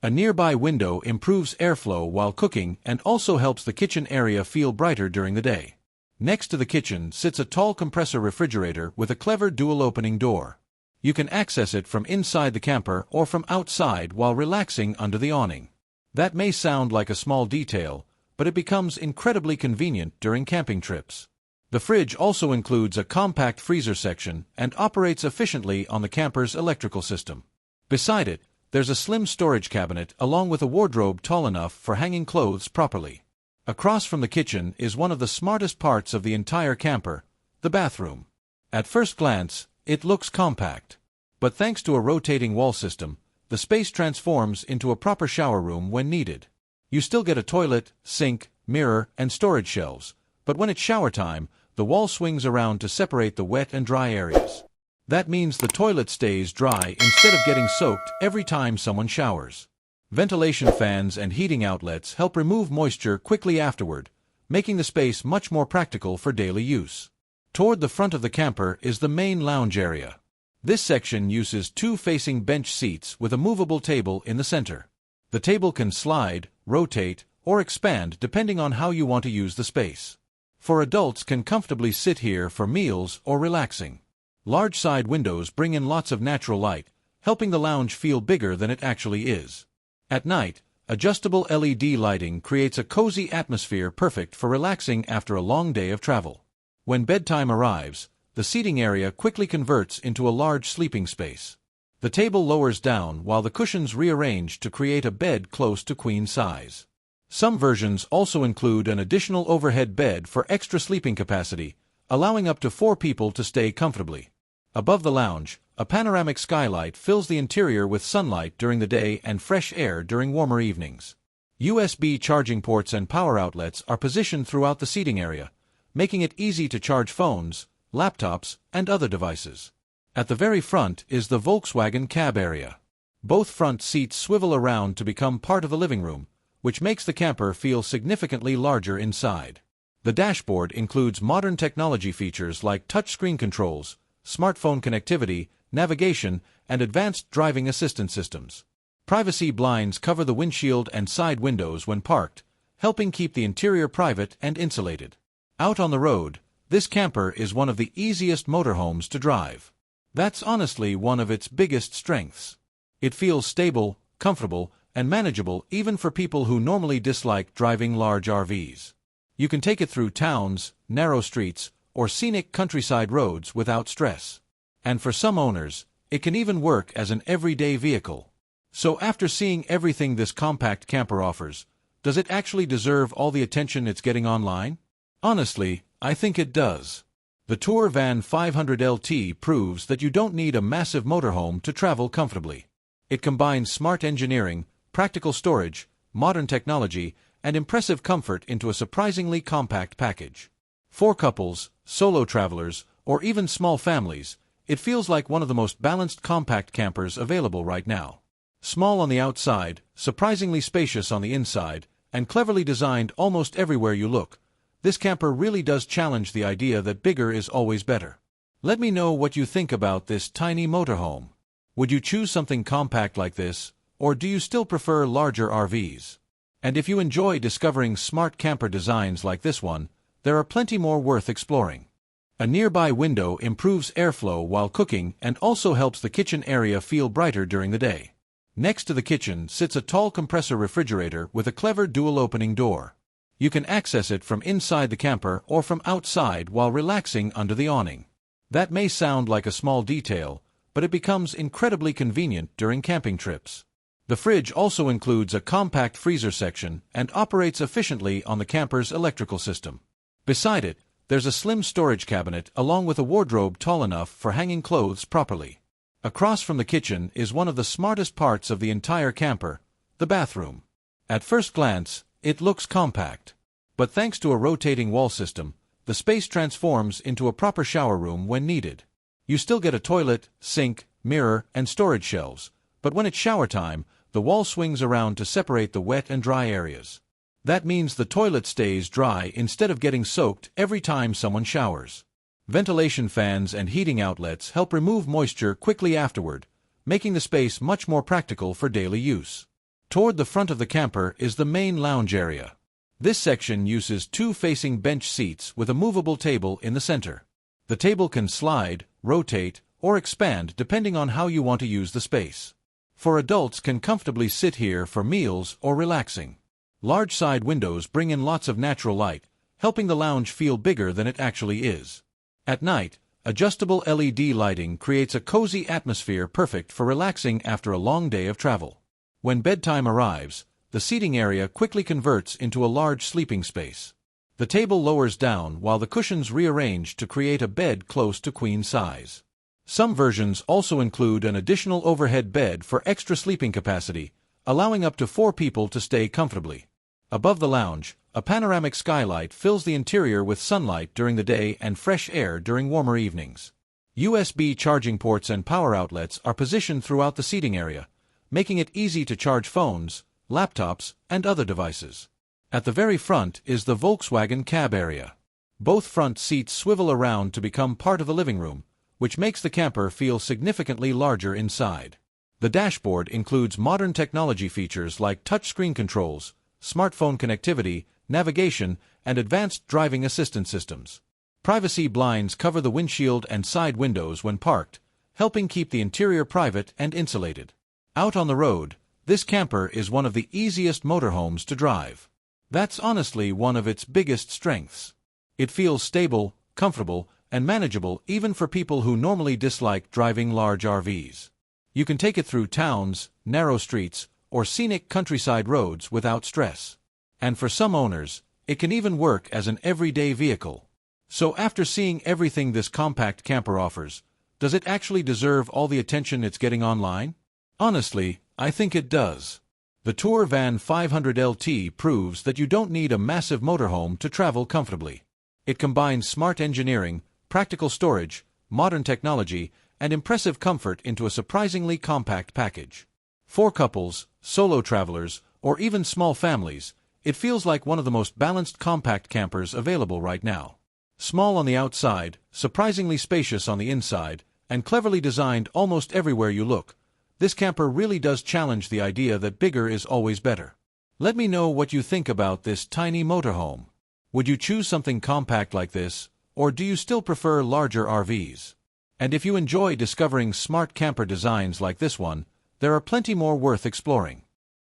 A nearby window improves airflow while cooking and also helps the kitchen area feel brighter during the day. Next to the kitchen sits a tall compressor refrigerator with a clever dual-opening door. You can access it from inside the camper or from outside while relaxing under the awning. That may sound like a small detail, but it becomes incredibly convenient during camping trips. The fridge also includes a compact freezer section and operates efficiently on the camper's electrical system. Beside it, there's a slim storage cabinet along with a wardrobe tall enough for hanging clothes properly. Across from the kitchen is one of the smartest parts of the entire camper, the bathroom. At first glance, it looks compact. But thanks to a rotating wall system, the space transforms into a proper shower room when needed. You still get a toilet, sink, mirror, and storage shelves, but when it's shower time, the wall swings around to separate the wet and dry areas. That means the toilet stays dry instead of getting soaked every time someone showers. Ventilation fans and heating outlets help remove moisture quickly afterward, making the space much more practical for daily use. Toward the front of the camper is the main lounge area. This section uses two facing bench seats with a movable table in the center. The table can slide, rotate, or expand depending on how you want to use the space. For adults can comfortably sit here for meals or relaxing. Large side windows bring in lots of natural light, helping the lounge feel bigger than it actually is. At night, adjustable LED lighting creates a cozy atmosphere perfect for relaxing after a long day of travel. When bedtime arrives, the seating area quickly converts into a large sleeping space. The table lowers down while the cushions rearrange to create a bed close to queen size. Some versions also include an additional overhead bed for extra sleeping capacity, allowing up to 4 people to stay comfortably. Above the lounge, a panoramic skylight fills the interior with sunlight during the day and fresh air during warmer evenings. USB charging ports and power outlets are positioned throughout the seating area, making it easy to charge phones, laptops, and other devices. At the very front is the Volkswagen cab area. Both front seats swivel around to become part of the living room, which makes the camper feel significantly larger inside. The dashboard includes modern technology features like touchscreen controls, smartphone connectivity, navigation, and advanced driving assistance systems. Privacy blinds cover the windshield and side windows when parked, helping keep the interior private and insulated. Out on the road, this camper is one of the easiest motorhomes to drive. That's honestly one of its biggest strengths. It feels stable, comfortable, and manageable even for people who normally dislike driving large RVs. You can take it through towns, narrow streets, or scenic countryside roads without stress. And for some owners, it can even work as an everyday vehicle. So after seeing everything this compact camper offers, does it actually deserve all the attention it's getting online? Honestly, I think it does. The Tourer Van 500 LT proves that you don't need a massive motorhome to travel comfortably. It combines smart engineering, practical storage, modern technology, and impressive comfort into a surprisingly compact package. For couples, solo travelers, or even small families, it feels like one of the most balanced compact campers available right now. Small on the outside, surprisingly spacious on the inside, and cleverly designed almost everywhere you look, this camper really does challenge the idea that bigger is always better. Let me know what you think about this tiny motorhome. Would you choose something compact like this, or do you still prefer larger RVs? And if you enjoy discovering smart camper designs like this one, there are plenty more worth exploring. A nearby window improves airflow while cooking and also helps the kitchen area feel brighter during the day. Next to the kitchen sits a tall compressor refrigerator with a clever dual-opening door. You can access it from inside the camper or from outside while relaxing under the awning. That may sound like a small detail, but it becomes incredibly convenient during camping trips. The fridge also includes a compact freezer section and operates efficiently on the camper's electrical system. Beside it, there's a slim storage cabinet along with a wardrobe tall enough for hanging clothes properly. Across from the kitchen is one of the smartest parts of the entire camper, the bathroom. At first glance, it looks compact. But thanks to a rotating wall system, the space transforms into a proper shower room when needed. You still get a toilet, sink, mirror, and storage shelves, but when it's shower time, the wall swings around to separate the wet and dry areas. That means the toilet stays dry instead of getting soaked every time someone showers. Ventilation fans and heating outlets help remove moisture quickly afterward, making the space much more practical for daily use. Toward the front of the camper is the main lounge area. This section uses two facing bench seats with a movable table in the center. The table can slide, rotate, or expand depending on how you want to use the space. For adults can comfortably sit here for meals or relaxing. Large side windows bring in lots of natural light, helping the lounge feel bigger than it actually is. At night, adjustable LED lighting creates a cozy atmosphere perfect for relaxing after a long day of travel. When bedtime arrives, the seating area quickly converts into a large sleeping space. The table lowers down while the cushions rearrange to create a bed close to queen size. Some versions also include an additional overhead bed for extra sleeping capacity, allowing up to 4 people to stay comfortably. Above the lounge, a panoramic skylight fills the interior with sunlight during the day and fresh air during warmer evenings. USB charging ports and power outlets are positioned throughout the seating area, making it easy to charge phones, laptops, and other devices. At the very front is the Volkswagen cab area. Both front seats swivel around to become part of the living room, which makes the camper feel significantly larger inside. The dashboard includes modern technology features like touchscreen controls, smartphone connectivity, navigation, and advanced driving assistance systems. Privacy blinds cover the windshield and side windows when parked, helping keep the interior private and insulated. Out on the road, this camper is one of the easiest motorhomes to drive. That's honestly one of its biggest strengths. It feels stable, comfortable, and manageable even for people who normally dislike driving large RVs. You can take it through towns, narrow streets, or scenic countryside roads without stress. And for some owners, it can even work as an everyday vehicle. So after seeing everything this compact camper offers, does it actually deserve all the attention it's getting online? Honestly, I think it does. The Tour Van 500 LT proves that you don't need a massive motorhome to travel comfortably. It combines smart engineering, practical storage, modern technology, and impressive comfort into a surprisingly compact package. For couples, solo travelers, or even small families, it feels like one of the most balanced compact campers available right now. Small on the outside, surprisingly spacious on the inside, and cleverly designed almost everywhere you look, this camper really does challenge the idea that bigger is always better. Let me know what you think about this tiny motorhome. Would you choose something compact like this, or do you still prefer larger RVs? And if you enjoy discovering smart camper designs like this one, there are plenty more worth exploring.